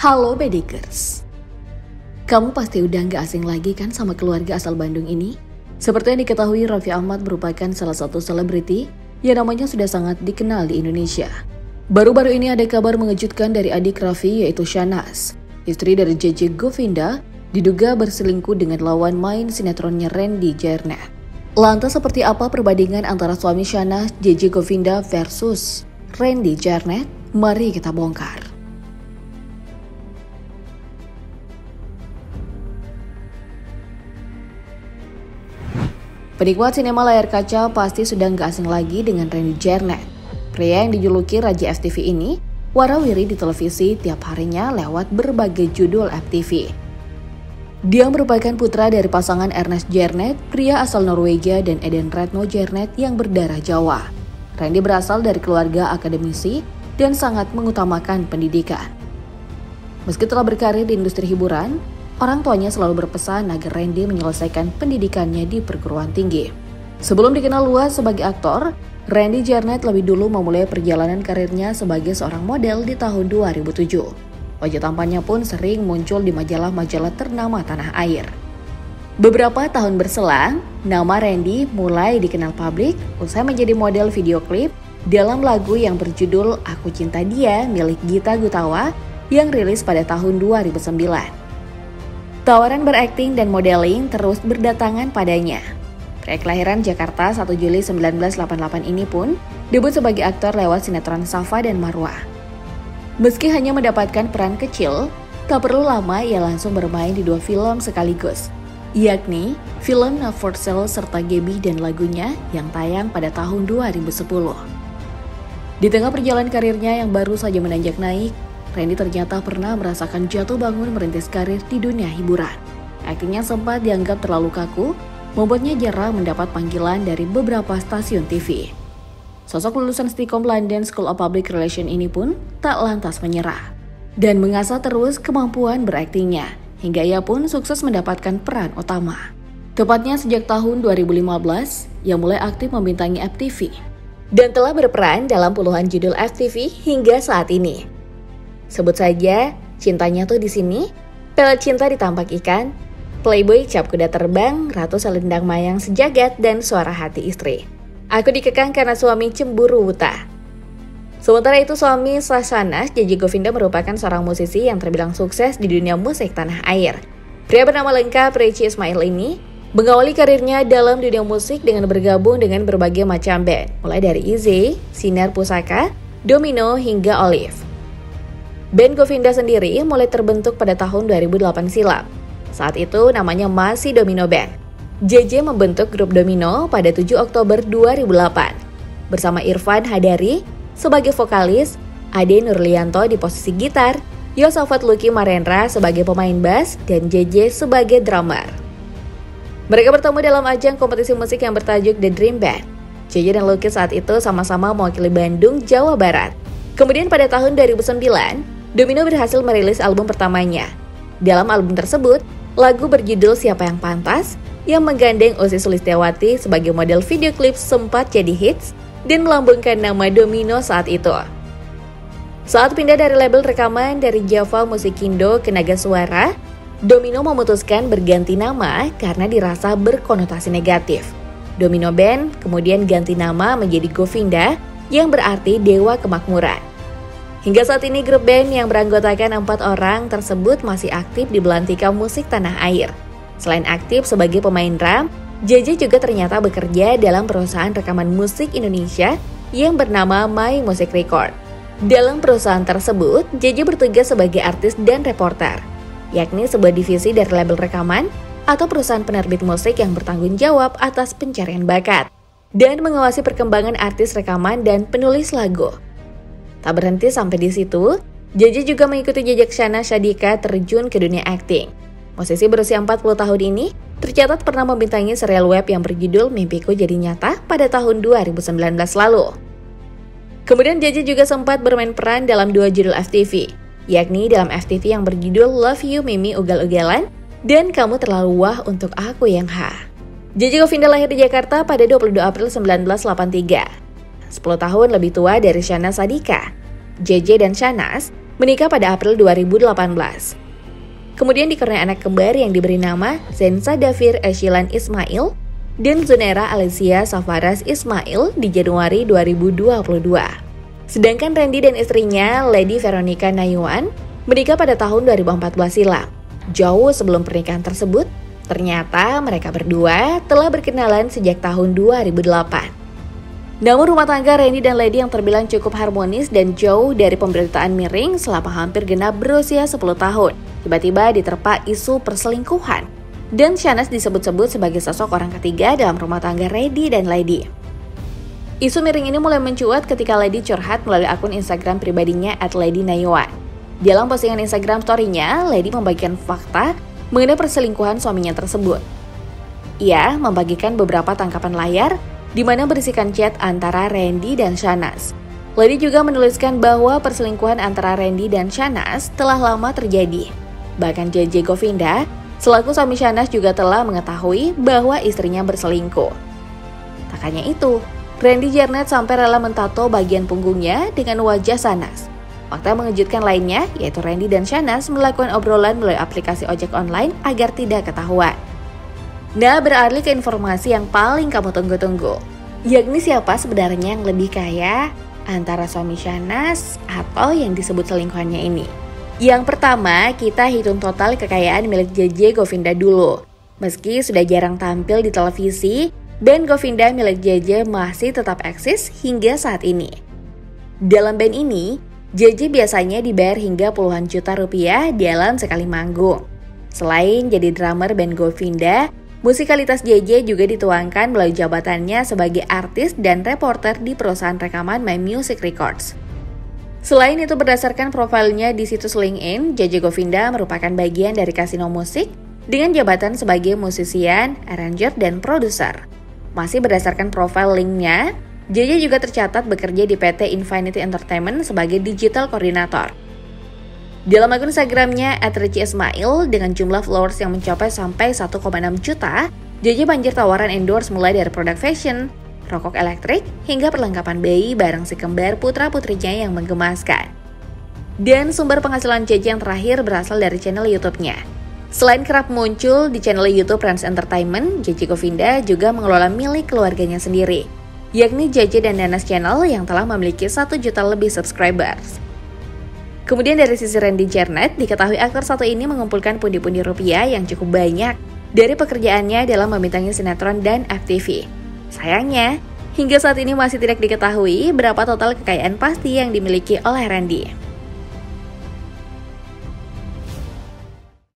Halo Bedikers. Kamu pasti udah gak asing lagi kan sama keluarga asal Bandung ini? Seperti yang diketahui, Raffi Ahmad merupakan salah satu selebriti yang namanya sudah sangat dikenal di Indonesia. Baru-baru ini ada kabar mengejutkan dari adik Raffi, yaitu Shahnaz. Istri dari JJ Govinda diduga berselingkuh dengan lawan main sinetronnya Randy Djernet. Lantas seperti apa perbandingan antara suami Shahnaz, JJ Govinda versus Randy Djernet? Mari kita bongkar. Penikmat sinema layar kaca pasti sudah gak asing lagi dengan Randy Djernet. Pria yang dijuluki Raja FTV ini warawiri di televisi tiap harinya lewat berbagai judul FTV. Dia merupakan putra dari pasangan Ernest Djernet, pria asal Norwegia, dan Eden Retno Djernet yang berdarah Jawa. Randy berasal dari keluarga akademisi dan sangat mengutamakan pendidikan. Meski telah berkarir di industri hiburan, orang tuanya selalu berpesan agar Randy menyelesaikan pendidikannya di perguruan tinggi. Sebelum dikenal luas sebagai aktor, Randy Djernet lebih dulu memulai perjalanan karirnya sebagai seorang model di tahun 2007. Wajah tampannya pun sering muncul di majalah-majalah ternama tanah air. Beberapa tahun berselang, nama Randy mulai dikenal publik usai menjadi model video klip dalam lagu yang berjudul Aku Cinta Dia milik Gita Gutawa yang rilis pada tahun 2009. Tawaran berakting dan modeling terus berdatangan padanya. Pria kelahiran Jakarta 1 Juli 1988 ini pun debut sebagai aktor lewat sinetron Safa dan Marwah. Meski hanya mendapatkan peran kecil, tak perlu lama ia langsung bermain di 2 film sekaligus, yakni film Not For Sale serta Gaby dan lagunya yang tayang pada tahun 2010. Di tengah perjalanan karirnya yang baru saja menanjak naik, Randy ternyata pernah merasakan jatuh bangun merintis karir di dunia hiburan. Aktingnya sempat dianggap terlalu kaku, membuatnya jarang mendapat panggilan dari beberapa stasiun TV. Sosok lulusan Stikom London School of Public Relations ini pun tak lantas menyerah dan mengasah terus kemampuan beraktingnya, hingga ia pun sukses mendapatkan peran utama. Tepatnya sejak tahun 2015, ia mulai aktif membintangi FTV dan telah berperan dalam puluhan judul FTV hingga saat ini. Sebut saja Cintanya Tuh di Sini, Pelet Cinta di Tampak Ikan, Playboy Cap Kuda Terbang, Ratu Selendang Mayang Sejagat, dan Suara Hati Istri. Aku Dikekang Karena Suami Cemburu Buta. Sementara itu, suami Shahnaz, JJ Govinda, merupakan seorang musisi yang terbilang sukses di dunia musik tanah air. Pria bernama lengkap Richie Ismail ini mengawali karirnya dalam dunia musik dengan bergabung dengan berbagai macam band, mulai dari Easy, Sinar Pusaka, Domino, hingga Olive. Band Govinda sendiri mulai terbentuk pada tahun 2008 silam. Saat itu namanya masih Domino Band. JJ membentuk grup Domino pada 7 Oktober 2008 bersama Irfan Hadari sebagai vokalis, Ade Nurlianto di posisi gitar, Yosafat Lucky Marendra sebagai pemain bass, dan JJ sebagai drummer. Mereka bertemu dalam ajang kompetisi musik yang bertajuk The Dream Band. JJ dan Lucky saat itu sama-sama mewakili Bandung, Jawa Barat. Kemudian pada tahun 2009, Domino berhasil merilis album pertamanya. Dalam album tersebut, lagu berjudul Siapa Yang Pantas yang menggandeng Ussy Sulistyawati sebagai model video klip sempat jadi hits dan melambungkan nama Domino saat itu. Saat pindah dari label rekaman dari Java Musikindo ke Naga Suara, Domino memutuskan berganti nama karena dirasa berkonotasi negatif. Domino Band kemudian ganti nama menjadi Govinda yang berarti Dewa Kemakmuran. Hingga saat ini grup band yang beranggotakan 4 orang tersebut masih aktif di belantika musik tanah air. Selain aktif sebagai pemain drum, JJ juga ternyata bekerja dalam perusahaan rekaman musik Indonesia yang bernama My Music Record. Dalam perusahaan tersebut, JJ bertugas sebagai artis dan reporter, yakni sebuah divisi dari label rekaman atau perusahaan penerbit musik yang bertanggung jawab atas pencarian bakat dan mengawasi perkembangan artis rekaman dan penulis lagu. Tak berhenti sampai di situ, JJ juga mengikuti jejak Shahnaz Shadika terjun ke dunia akting. Musisi berusia 40 tahun ini tercatat pernah membintangi serial web yang berjudul Mimpiku Jadi Nyata pada tahun 2019 lalu. Kemudian JJ juga sempat bermain peran dalam 2 judul FTV, yakni dalam FTV yang berjudul Love You Mimi Ugal-Ugalan dan Kamu Terlalu Wah Untuk Aku Yang Ha. JJ Govinda lahir di Jakarta pada 22 April 1983. 10 tahun lebih tua dari Shahnaz Shadika. JJ dan Shahnaz menikah pada April 2018. Kemudian dikaruniai anak kembar yang diberi nama Zenza Davir Eshilan Ismail dan Zunera Alicia Safaras Ismail di Januari 2022. Sedangkan Randy dan istrinya, Lady Veronica Nayuan, menikah pada tahun 2014 silam. Jauh sebelum pernikahan tersebut, ternyata mereka berdua telah berkenalan sejak tahun 2008. Namun rumah tangga Randy dan Lady yang terbilang cukup harmonis dan jauh dari pemberitaan miring selama hampir genap berusia 10 tahun, tiba-tiba diterpa isu perselingkuhan. Dan Shahnaz disebut-sebut sebagai sosok orang ketiga dalam rumah tangga Randy dan Lady. Isu miring ini mulai mencuat ketika Lady curhat melalui akun Instagram pribadinya @ladynayuan. Dalam postingan Instagram story-nya, Lady membagikan fakta mengenai perselingkuhan suaminya tersebut. Ia membagikan beberapa tangkapan layar di mana berisikan chat antara Randy dan Shahnaz. Lady juga menuliskan bahwa perselingkuhan antara Randy dan Shahnaz telah lama terjadi. Bahkan JJ Govinda, selaku suami Shahnaz juga telah mengetahui bahwa istrinya berselingkuh. Tak hanya itu, Randy Jarnet sampai rela mentato bagian punggungnya dengan wajah Shahnaz. Fakta mengejutkan lainnya, yaitu Randy dan Shahnaz melakukan obrolan melalui aplikasi ojek online agar tidak ketahuan. Nah, beralih ke informasi yang paling kamu tunggu-tunggu, yakni siapa sebenarnya yang lebih kaya antara suami Shahnaz atau yang disebut selingkuhannya ini. Yang pertama, kita hitung total kekayaan milik JJ Govinda dulu. Meski sudah jarang tampil di televisi, band Govinda milik JJ masih tetap eksis hingga saat ini. Dalam band ini, JJ biasanya dibayar hingga puluhan juta rupiah dalam sekali manggung. Selain jadi drummer band Govinda, musikalitas JJ juga dituangkan melalui jabatannya sebagai artis dan reporter di perusahaan rekaman My Music Records. Selain itu, berdasarkan profilnya di situs LinkedIn, JJ Govinda merupakan bagian dari Kasino Musik dengan jabatan sebagai musisian, arranger, dan produser. Masih berdasarkan profil linknya, JJ juga tercatat bekerja di PT Infinity Entertainment sebagai digital koordinator. Dalam akun Instagramnya @richismail dengan jumlah followers yang mencapai sampai 1,6 juta, JJ banjir tawaran endorse mulai dari produk fashion, rokok elektrik, hingga perlengkapan bayi bareng si kembar putra-putrinya yang menggemaskan. Dan sumber penghasilan JJ yang terakhir berasal dari channel YouTube-nya. Selain kerap muncul di channel YouTube Rans Entertainment, JJ Govinda juga mengelola milik keluarganya sendiri, yakni JJ dan Nanas Channel yang telah memiliki 1 juta lebih subscribers. Kemudian dari sisi Randy Jarnet, diketahui aktor satu ini mengumpulkan pundi-pundi rupiah yang cukup banyak dari pekerjaannya dalam membintangi sinetron dan FTV. Sayangnya, hingga saat ini masih tidak diketahui berapa total kekayaan pasti yang dimiliki oleh Randy.